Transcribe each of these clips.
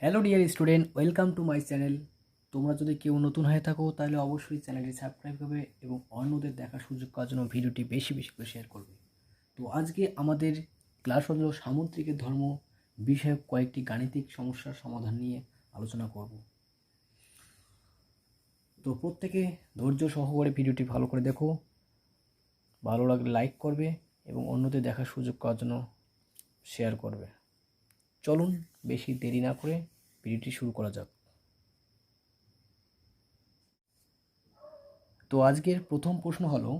Hello dear student, welcome to my channel. তোমরা যদি কেউ নতুন হয়ে থাকো তাহলে অবশ্যই চ্যানেলটি সাবস্ক্রাইব করবে এবং অন্যদের দেখার সুযোগ পাওয়ার জন্য ভিডিওটি বেশি বেশি করে শেয়ার করবে। তো আজকে আমাদের ক্লাস হলো সামুদ্রিকের ধর্ম বিষয়ক কয়েকটি গাণিতিক সমস্যার সমাধান নিয়ে আলোচনা করব। তো প্রত্যেকে ধৈর্য সহকারে ভিডিওটি ভালো করে দেখো, ভালো লাগলে লাইক করবে এবং অন্যদের দেখার সুযোগ পাওয়ার জন্য শেয়ার করবে। চলুন বেশি দেরি না করে ভিডিওটি শুরু করা যাক। তো আজকের প্রথম প্রশ্ন হলো,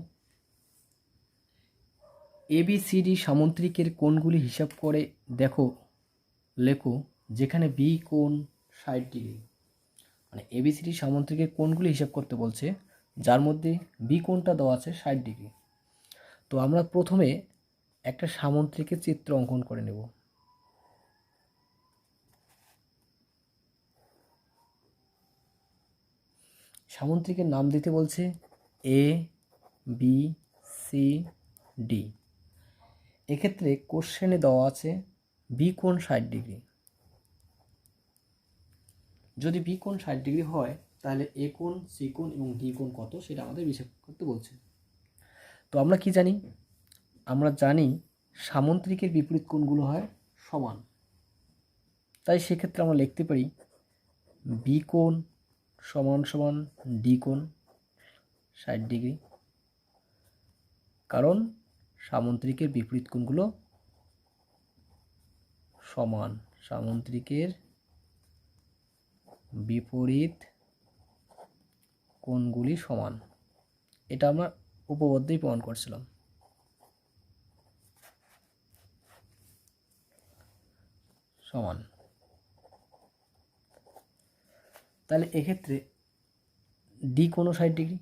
এবিসিডি সামুদ্রিকের কোণগুলি হিসাব করে লেখো যেখানে বি কোণ 60 ডিগ্রি। মানে এবিসিডি সামুদ্রিকের কোণগুলি হিসাব করতে বলছে, যার মধ্যে বি কোণটা দেওয়া আছে 60 ডিগ্রি। তো আমরা প্রথমে একটা সামুদ্রিকের চিত্র অঙ্কন করে নেব। সামুদ্রিকের নাম দিতে বলছে এ বি সি ডি। এক্ষেত্রে কোশ্চেনে দেওয়া আছে বি কোণ 60 ডিগ্রি। যদি বি কোণ 60 ডিগ্রি হয় তাহলে এ কোণ, সি কোণ এবং ডি কোণ কত সেটা আমাদের হিসাব করতে বলছে। তো আমরা কি জানি? আমরা জানি সামুদ্রিকের বিপরীত কোণগুলো হয় সমান। তাই সেক্ষেত্রে আমরা লিখতে পারি বি কোণ সমান সমান ডি কোণ 60 ডিগ্রি, কারণ সামুদ্রিকের বিপরীত কোণগুলো সমান। সামুদ্রিকের বিপরীত কোণগুলি সমান, এটা আমরা উপপাদ্যেই প্রমাণ করছিলাম। সমান। তাহলে এক্ষেত্রে ডি কোণও 60 ডিগ্রি।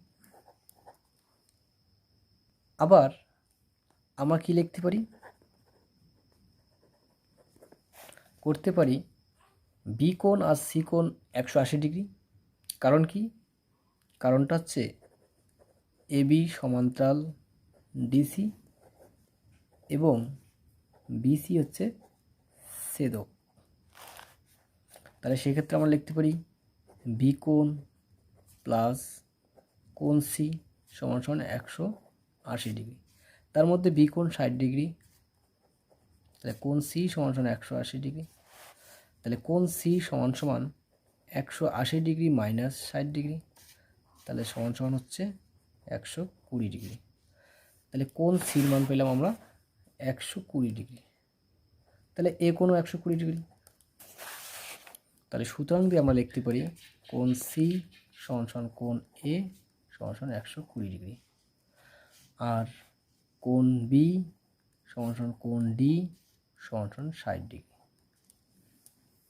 আবার আমরা কি লিখতে পারি? করতে পারি বি কোণ আর সি কোণ 180 ডিগ্রি। কারণ কি? কারণটা হচ্ছে এবি সমান্তরাল ডিসি এবং বিসি হচ্ছে ছেদক। তাহলে সেক্ষেত্রে আমরা লিখতে পারি বি কোণ প্লাস কোণ সি সমান সমান 180 ডিগ্রি। তার মধ্যে বি কোণ 60 ডিগ্রি, তাহলে কোণ সি সমান সমান 180 ডিগ্রি। তাহলে কোণ সি সমান সমান 180 ডিগ্রি মাইনাস 60 ডিগ্রি, তাহলে সমান সমান হচ্ছে 120 ডিগ্রি। তাহলে কোণ সির মান পেলাম আমরা 120 ডিগ্রি। তাহলে এ কোণও 120 ডিগ্রি। তাহলে সুতরাং দিয়ে আমরা লিখতে পারি কোণ সি সমান সমান কোণ এ সমান সমান 120 ডিগ্রি, আর কোণ বি সমান সমান কোণ ডি সমান সমান 60 ডিগ্রি।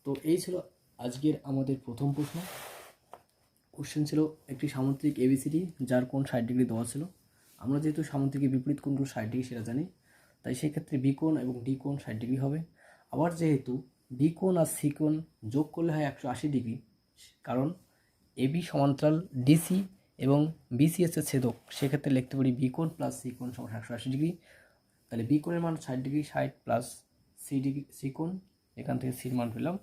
তো এই ছিল আজকের আমাদের প্রথম প্রশ্ন। কোশ্চেন ছিল একটি সামুদ্রিক এবিসিডি যার কোণ 60 ডিগ্রি দেওয়া ছিল। আমরা যেহেতু সামুদ্রিকের বিপরীত কোণগুলো 60 ডিগ্রি সেটা জানি, তাই সেক্ষেত্রে বি কোণ এবং ডি কোণ 60 ডিগ্রি হবে। আবার যেহেতু বি কোণ আর সি কোণ যোগ করলে হয় 180 ডিগ্রি, কারণ এবি সমান্তরাল ডিসি এবং বিসি হচ্ছে ছেদক, সেক্ষেত্রে লিখতে পারি বি কোণ প্লাস সি কোণ সমান 180 ডিগ্রি। তাহলে বি কোণের মান 60 ডিগ্রি, 60 প্লাস সি কোণ, এখান থেকে সির মান পেলাম।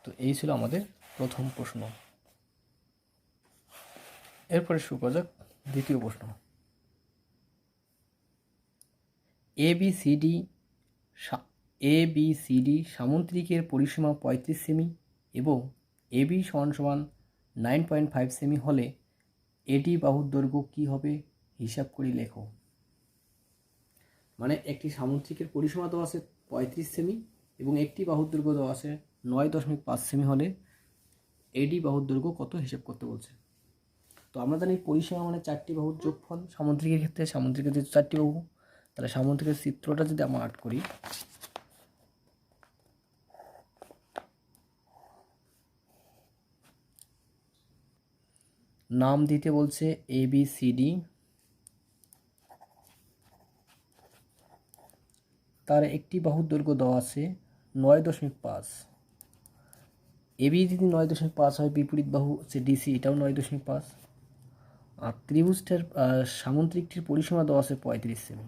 তো এই ছিল আমাদের প্রথম প্রশ্ন। এরপরে শুরু করা যাক দ্বিতীয় প্রশ্ন। এবিসিডি সামুদ্রিকের পরিসীমা 35 সেমি এবং এবি সমান সমান 9.5 সেমি হলে এডি বাহুর দৈর্ঘ্য কী হবে হিসাব করে লেখো। মানে একটি সামুদ্রিকের পরিসীমা দেওয়া আছে 35 সেমি এবং একটি বাহুর দৈর্ঘ্য দেওয়া আছে 9.5 সেমি হলে এডি বাহুর দৈর্ঘ্য কত হিসাব করতে বলছে। তো আমরা জানি পরিসীমা মানে 4টি বাহুর যোগফল। সামুদ্রিকের ক্ষেত্রে সামুদ্রিকের যেহেতু 4টি বাহু, তাহলে সামুদ্রিকের চিত্রটা যদি আমরা আর্ট করি, নাম দিতে বলছে এবিসিডি। তার একটি বাহুর দৈর্ঘ্য দেওয়া আছে 9.5। এবি যদি 9.5 হয়, বিপরীত বাহু হচ্ছে ডিসি, এটাও 9.5। আর ত্রিভুজটার সামুদ্রিকটির পরিসীমা দেওয়া আছে 35 সেমি।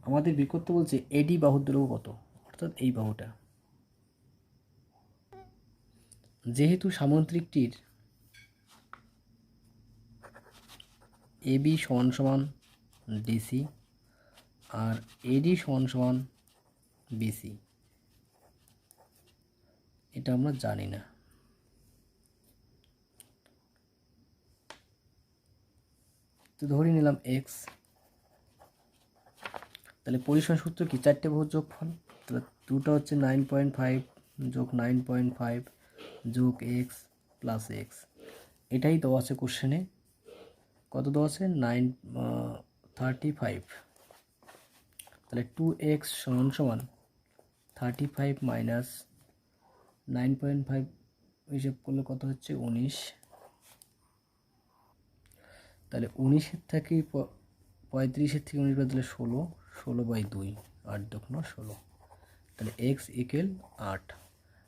আমাদের বের করতে বলছে এডি বাহুর দৈর্ঘ্য কত, অর্থাৎ এই বাহুটা। যেহেতু সামুদ্রিকটির এবি সমান সমান ডিসি আর এডি সমান সমান বিসি, এটা আমরা জানি না। তো ধরে নিলাম এক্স, তাহলে পরিসীমার সূত্র কি? 4টে বাহুর যোগফল। তাহলে দুটো হচ্ছে 9.5 যোগ 9.5 যোগ এক্স প্লাস এক্স, এটাই দেওয়া আছে কোশ্চেনে। কত দেওয়া আছে? 35। তাহলে 2x সমান সমান 35 মাইনাস 9.5 হিসেব করলে কত হচ্ছে? 19। তাহলে 19-এর থেকে 35-এর থেকে 19 বাদ দিলে 16, 16/2, 8 দুগুণ 16। তাহলে এক্স ইকুয়াল 8।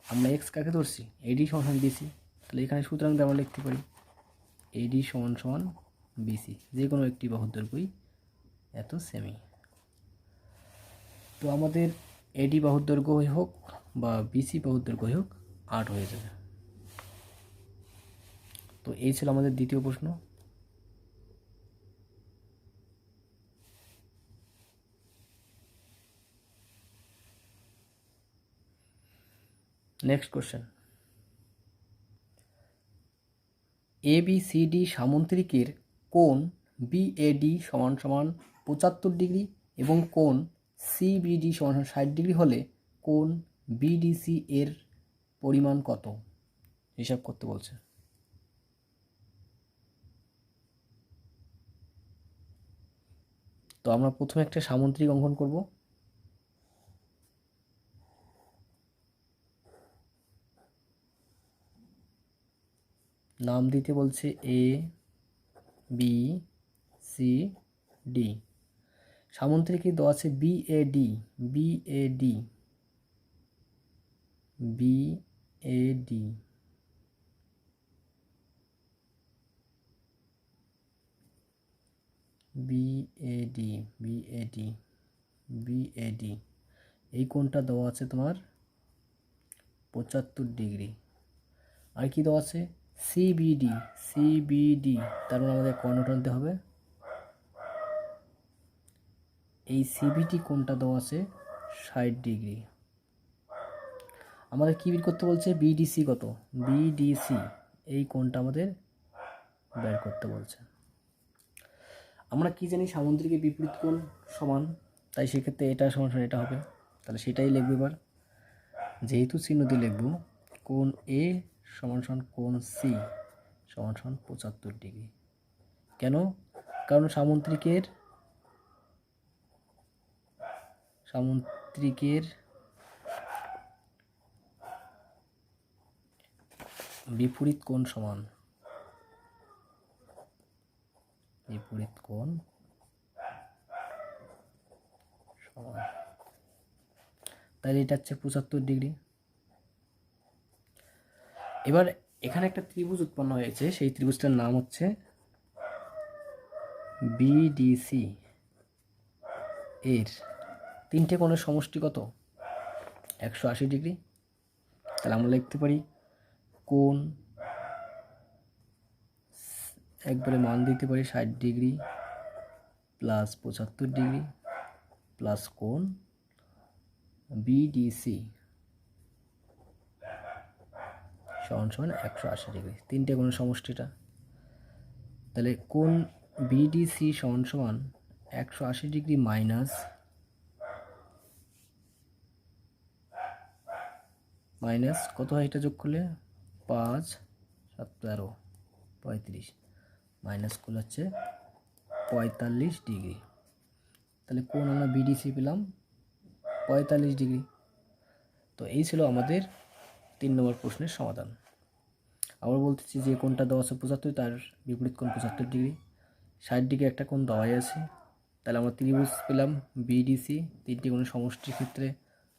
আমরা এক্স কাকে ধরছি? এডি সমান বিসি। তাহলে এখানে সুতরাং আমরা লিখতে পারি এডি সমান সমান বিসি, যে কোনো একটি বাহুর দৈর্ঘ্যই এত সেমি। তো আমাদের এডি বাহুর দৈর্ঘ্য হোক বা বিসি বাহুর দৈর্ঘ্য হোক 8 হয়ে যাবে। তো এই ছিল আমাদের দ্বিতীয় প্রশ্ন। নেক্সট কোশ্চেন, ABCD সামুদ্রিকের কোণ BAD সমান সমান 75 ডিগ্রি এবং কোণ CBD সমান সমান 60 ডিগ্রি হলে কোণ BDC এর পরিমাণ কত? হিসাব করতে বলছে। তো আমরা প্রথমে একটা সামুদ্রিক অঙ্কন করব। নাম দিতে বলছে ABCD। সামুদ্রিকে দেওয়া আছে BAD, BAD, BAD, BAD, BAD, BAD, এই কোণটা দেওয়া আছে তোমার 75 ডিগ্রি। আর কি দেওয়া আছে? CBD, CBD, তার মানে আমাদের কর্ণ টানতে হবে। এই CBD কোণটা দেওয়া আছে 60 ডিগ্রি। আমাদের কি বের করতে বলছে? BDC কত? BDC, এই কোণটা আমাদের বের করতে বলছে। আমরা কি জানি? সামুদ্রিকের বিপরীত কোণ সমান, তাই সেক্ষেত্রে এটা সমান সমান এটা হবে। তাহলে সেটাই লিখব এবার। যেহেতু চিহ্ন দিয়ে লিখব, কোণ A সমান সমান কোণ C সমান সমান 75 ডিগ্রি। কেন? কারণ সামুদ্রিকের বিপরীত কোণ সমান, বিপরীত কোণ সমান, তাহলে এটা হচ্ছে 75 ডিগ্রি। এবার এখানে একটা ত্রিভুজ উৎপন্ন হয়েছে, সেই ত্রিভুজটার নাম হচ্ছে বিডিসি। এর তিনটে কোণের সমষ্টি কত? 180 ডিগ্রি। তাহলে আমরা লিখতে পারি কোণ, একবারে মান দিতে পারি 60 ডিগ্রি প্লাস 75 ডিগ্রি প্লাস কোণ বিডিসি সমান সমান 180 ডিগ্রি, তিনটে কোণের সমষ্টিটা। তাহলে কোণ বিডিসি সমান সমান 180 ডিগ্রি মাইনাস কত হয়? এটা যোগ করলে 5, 7, 13, 35 মাইনাস করলে হচ্ছে 45 ডিগ্রি। তাহলে কোণ আমরা বিডিসি পেলাম 45 ডিগ্রি। তো এই ছিল আমাদের 3 নম্বর প্রশ্নের সমাধান। আবার বলতেছি, যে কোণটা দেওয়া আছে 75, তার বিপরীত কোণ 75 ডিগ্রি। 60 ডিগ্রি একটা কোণ দেওয়াই আছে। তাহলে আমরা ত্রিভুজ পেলাম বিডিসি, তিনটি কোণের সমষ্টির ক্ষেত্রে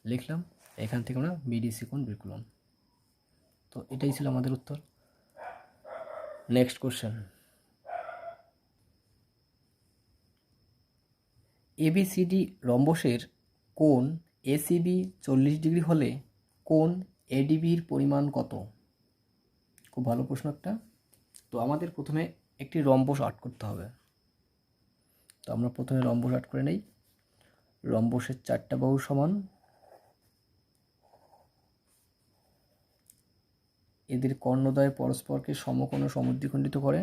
লিখলাম, এখান থেকে আমরা বিডিসি কোণ বের করলাম। তো এটাই ছিল আমাদের উত্তর। নেক্সট কোশ্চেন, ABCD রম্বসের কোণ ACB 40 ডিগ্রি হলে কোণ ADB এর পরিমাণ কত? খুব ভালো প্রশ্ন একটা। তো আমাদের প্রথমে একটি রম্বস আর্ট করতে হবে। তো আমরা প্রথমে রম্বস আর্ট করে নেই। রম্বসের 4টা বাহু সমান, এদের কর্ণদ্বয় পরস্পরকে সমকোণে সমদ্বিখণ্ডিত করে।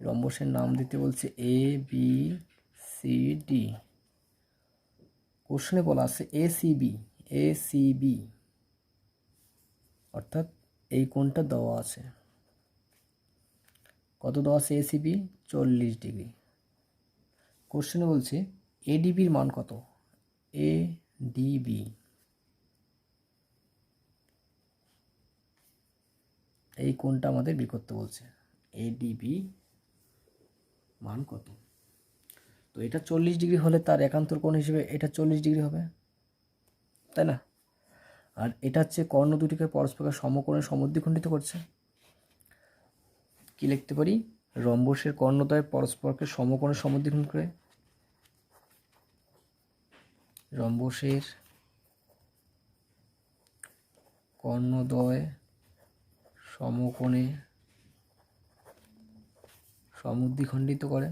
রম্বসের নাম দিতে বলছে এ বি সি ডি। কোশ্চেনে বলা আছে এসিবি, অর্থাৎ এই কোণটা দেওয়া আছে। কত দেওয়া আছে? ACB 40 degree. কোশ্চেনে বলছে এডিবির মান কত? এডিবি, এই কোণটা আমাদের বের করতে বলছে। এডিবি মান কত? তো এটা 40 ডিগ্রি হলে তার একান্তর কোণ হিসেবে এটা 40 ডিগ্রি হবে, তাই না? আর এটা হচ্ছে কর্ণ দুটিকে পরস্পর সমকোণে সমদ্বিখণ্ডিত করছে। কি লিখতে পারি? রম্বসের কর্ণদ্বয় পরস্পরকে সমকোণে সমদ্বিখণ্ডিত করে। রম্বসের কর্ণদ্বয় সমকোণে সমদ্বিখণ্ডিত করে।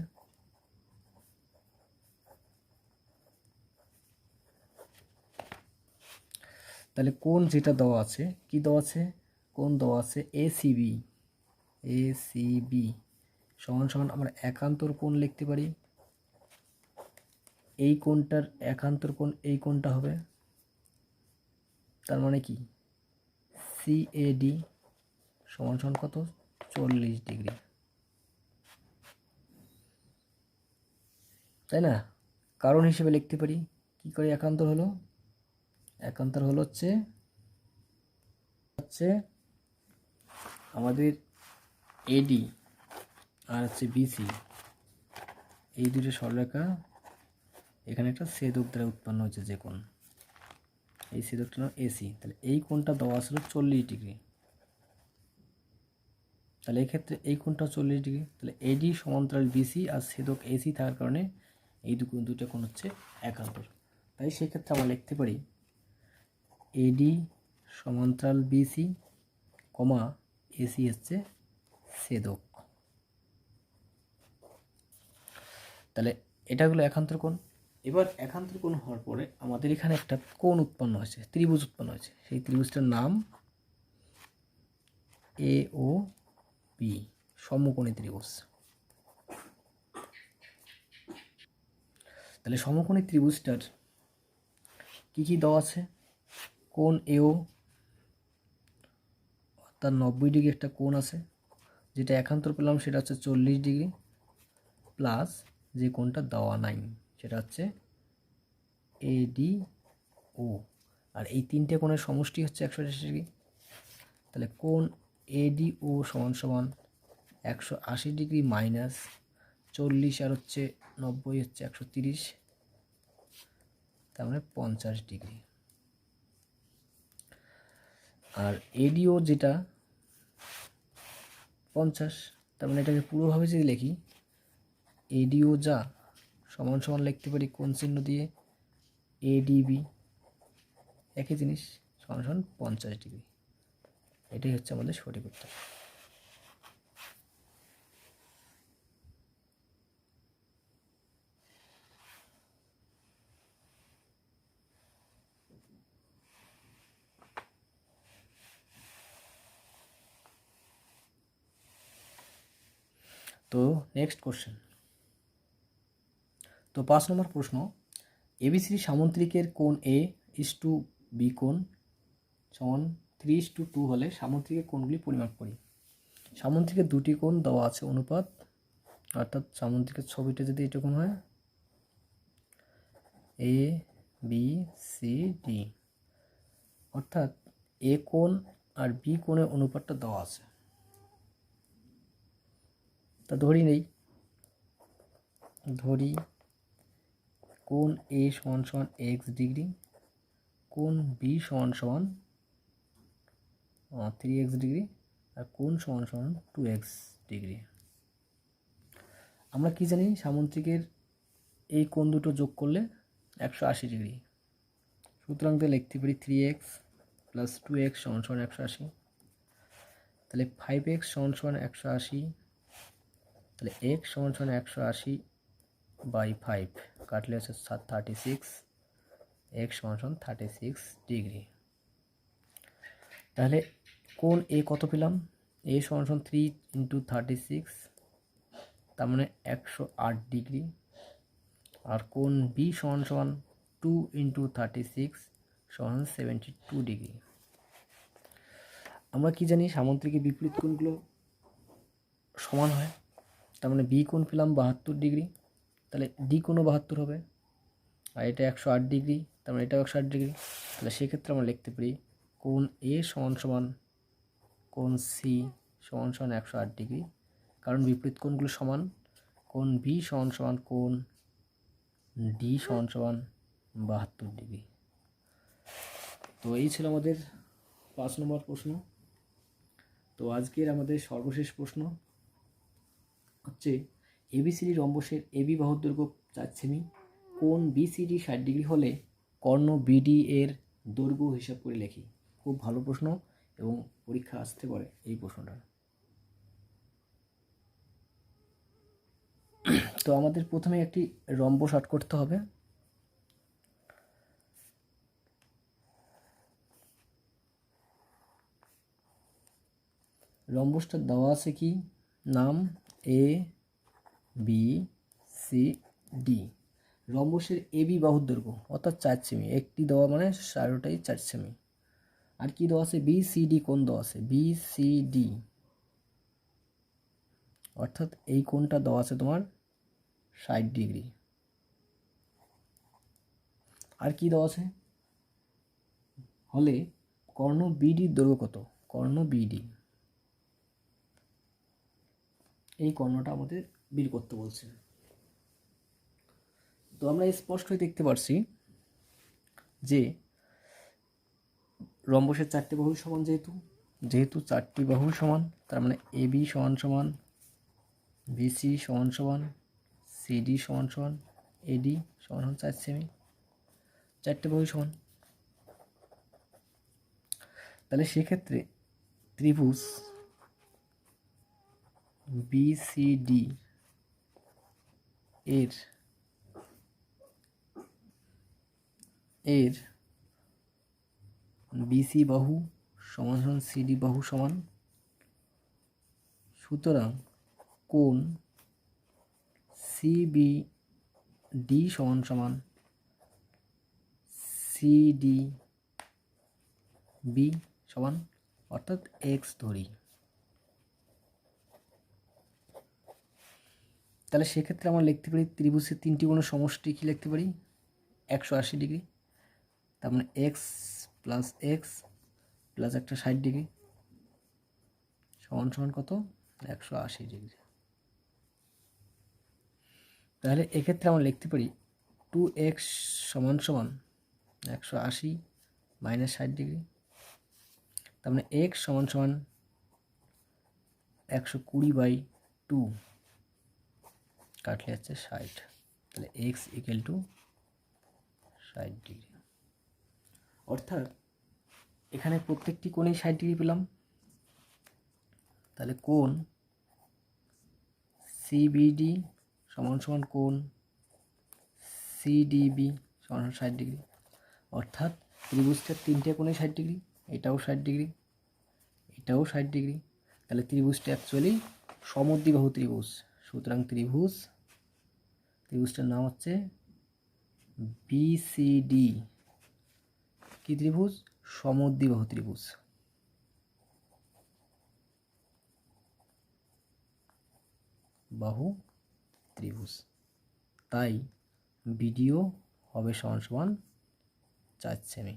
তাহলে কোণ যেটা দেওয়া আছে, কি দেওয়া আছে? কোণ দেওয়া আছে এসিবি সমান সমান আমরা একান্তর কোণ লিখতে পারি। এই কোণটার একান্তর কোণ এই কোণটা হবে, তার মানে কি সিএডি সমান সমান কত? 40 ডিগ্রি, তাই না? কারণ হিসেবে লিখতে পারি কি করে একান্তর হলো? একান্তর হলো হচ্ছে আমাদের এডি আর হচ্ছে বিসি, এই দুটো সরলরেখা এখানে একটা ছেদক দ্বারা উৎপন্ন হচ্ছে যে কোণ, এই ছেদকটা হলো এসি। তাহলে এই কোণটা দেওয়া ছিল 40 ডিগ্রি, তাহলে এক্ষেত্রে এই কোণটা 40 ডিগ্রি। তাহলে এডি সমান্তরাল বিসি আর ছেদক এসি থাকার কারণে এই দুটো কোণ হচ্ছে একান্তর। তাই সেক্ষেত্রে আমরা লিখতে পারি এডি সমান্তরাল বিসি কমা এসি হচ্ছে ছেদক। তাহলে এটা হলো একান্তর কোণ। এবার একান্তর কোণ হওয়ার পরে আমাদের এখানে একটা কোণ উৎপন্ন হয়েছে, ত্রিভুজ উৎপন্ন হয়েছে। সেই ত্রিভুজটার নাম এ ও বি, সমকোণী ত্রিভুজ। তাহলে সমকোণী ত্রিভুজটার কি কি দেওয়া আছে? কোণ এও অর্থাৎ 90 ডিগ্রি একটা কোণ আছে, যেটা একান্তর পেলাম সেটা হচ্ছে 40 ডিগ্রি, প্লাস যে কোণটা দেওয়া নাই সেটা হচ্ছে এডি ও, আর এই তিনটে কোণের সমষ্টি হচ্ছে 180 ডিগ্রি। তাহলে কোণ এডি ও সমান সমান 180 ডিগ্রি মাইনাস 40 আর হচ্ছে 90 হচ্ছে 130, তার মানে 50 ডিগ্রি। আর এডিও যেটা 50, তার মানে এটাকে পুরোভাবে যদি লিখি এডিও যা সমান সমান লিখতে পারি কোণ চিহ্ন দিয়ে এডিবি, একই জিনিস, সমান সমান 50 ডিগ্রি। এটাই হচ্ছে আমাদের সঠিক উত্তর। তো নেক্সট কোশ্চেন। তো 5 নম্বর প্রশ্ন, এবিসিডি সামুদ্রিকের কোণ এ ইস টু বি কোণ সমান 3:2 হলে সামুদ্রিকের কোণগুলি পরিমাপ করি। সামুদ্রিকের দুটি কোণ দেওয়া আছে অনুপাত, অর্থাৎ সামুদ্রিকের ছবিটা যদি এরকম হয় এ বি সি ডি, অর্থাৎ এ কোণ আর বি কোণের অনুপাতটা দেওয়া আছে। তা ধরি কোণ এ সমান সমান এক্স ডিগ্রি, কোণ বি সমান সমান 3x ডিগ্রি, আর কোণ সমান সমান 2x ডিগ্রি। আমরা কি জানি? সামুদ্রিকের এই কোণ দুটো যোগ করলে 180 ডিগ্রি, সুতরাং তো লিখতে পারি 3x + 2x সমান সমান 180। তাহলে 5x সমান সমান 180, তাহলে x সমান সমান 180 বাই 5 কাটলে হচ্ছে 36, x সমান সমান 36 ডিগ্রি। তাহলে কোণ এ কত পেলাম? এ সমান সমান 3 × 36, তার মানে 108 ডিগ্রি। আর কোণ বি সমান সমান 2 × 36 সমান 72 ডিগ্রি। আমরা কি জানি সামুদ্রিকের বিপরীত কোণগুলো সমান হয়, তার মানে বি কোণ পেলাম 72 ডিগ্রি, তাহলে ডি কোণও 72 হবে। আর এটা 108 ডিগ্রি, তার মানে এটাও 108 ডিগ্রি। তাহলে সেক্ষেত্রে আমরা লিখতে পারি কোণ এ সমান সমান কোণ সি সমান সমান 108 ডিগ্রি, কারণ বিপরীত কোণগুলো সমান। কোণ বি সমান সমান কোণ ডি সমান সমান 72 ডিগ্রি। তো এই ছিল আমাদের 5 নম্বর প্রশ্ন। তো আজকের আমাদের সর্বশেষ প্রশ্ন হচ্ছে এবিসিডি রম্বসের এবি বাহুর দৈর্ঘ্য 4 সেমি, কোণ বিসিডি 60 ডিগ্রি হলে কর্ণ বিডি এর দৈর্ঘ্য হিসাব করে লিখি। খুব ভালো প্রশ্ন এবং পরীক্ষা আসতে পারে এই প্রশ্নটা। তো আমাদের প্রথমে একটি রম্বস আর্ট করতে হবে। রম্বসটা দেওয়া আছে কি, নাম A B C D. রম্বসের AB বাহুর দৈর্ঘ্য অর্থাৎ 4 সেমি, একটি দেওয়া মানে চারোটাই 4 সেমি। আর কি দেওয়া আছে, বি সি ডি কোণ দেওয়া আছে, বি সি ডি অর্থাৎ এই কোণটা দেওয়া আছে তোমার 60 ডিগ্রি। আর কি দেওয়া আছে, হলে কর্ণ বিডির দৈর্ঘ্য কত, কর্ণ বিডি, এই কর্ণটা আমাদের বের করতে বলছে। তো আমরা স্পষ্টই দেখতে পাচ্ছি যে রম্বসের 4টি বাহু সমান, যেহেতু 4টি বাহু সমান, তার মানে এবি সমান সমান বিসি সমান সমান সিডি সমান সমান এডি সমান সমান 4 সেমি, 4টে বাহু সমান। তাহলে সেক্ষেত্রে ত্রিভুজ বিসিডি এর বিসি বাহু সমান সমান সিডি বাহু সমান, সুতরাং কোণ সিবিডি সমান সমান সিডি বি সমান, অর্থাৎ এক্স ধরি। তাহলে সেক্ষেত্রে আমরা লিখতে পারি ত্রিভুজের 3টি কোণের সমষ্টি কি লিখতে পারি, 180 ডিগ্রি। তার মানে এক্স প্লাস একটা 60 ডিগ্রি সমান সমান কত, 180 ডিগ্রি। তাহলে এক্ষেত্রে আমরা লিখতে পারি 2x সমান সমান 180 মাইনাস 60 ডিগ্রি, তার মানে x সমান সমান 120/2 কাটলে হচ্ছে 60, তাহলে x ইকুয়াল টু 60 ডিগ্রি। অর্থাৎ এখানে প্রত্যেকটি কোণেই 60 ডিগ্রি পেলাম। তাহলে কোণ সিবিডি সমান সমান কোণ সিডিবি সমান 60 ডিগ্রি, অর্থাৎ ত্রিভুজটার 3টে কোণে 60 ডিগ্রি, এটাও 60 ডিগ্রি, এটাও 60 ডিগ্রি। তাহলে ত্রিভুজটা অ্যাকচুয়ালি সমদ্বিবাহু ত্রিভুজ। সুতরাং ত্রিভুজটার নাম হচ্ছে বিসিডি। কি ত্রিভুজ, সমদ্বিবাহু ত্রিভুজ। বাহু ত্রিভুজ, তাই বিডিও হবে সমান সমান 4 সেমি।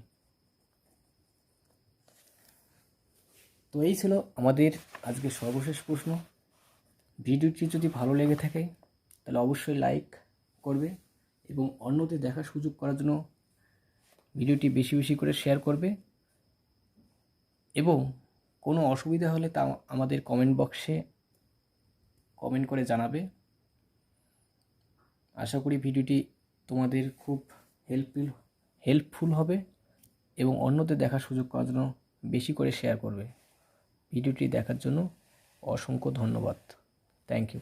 তো এই ছিল আমাদের আজকে সর্বশেষ প্রশ্ন। ভিডিওটি যদি ভালো লেগে থাকে তাহলে অবশ্যই লাইক করবে এবং অন্যদের দেখার সুযোগ করার জন্য ভিডিওটি বেশি বেশি করে শেয়ার করবে, এবং কোনো অসুবিধা হলে তা আমাদের কমেন্ট বক্সে কমেন্ট করে জানাবে। আশা করি ভিডিওটি তোমাদের খুব হেল্পফুল হবে এবং অন্যদের দেখার সুযোগ করার জন্য বেশি করে শেয়ার করবে। ভিডিওটি দেখার জন্য অসংখ্য ধন্যবাদ। Thank you.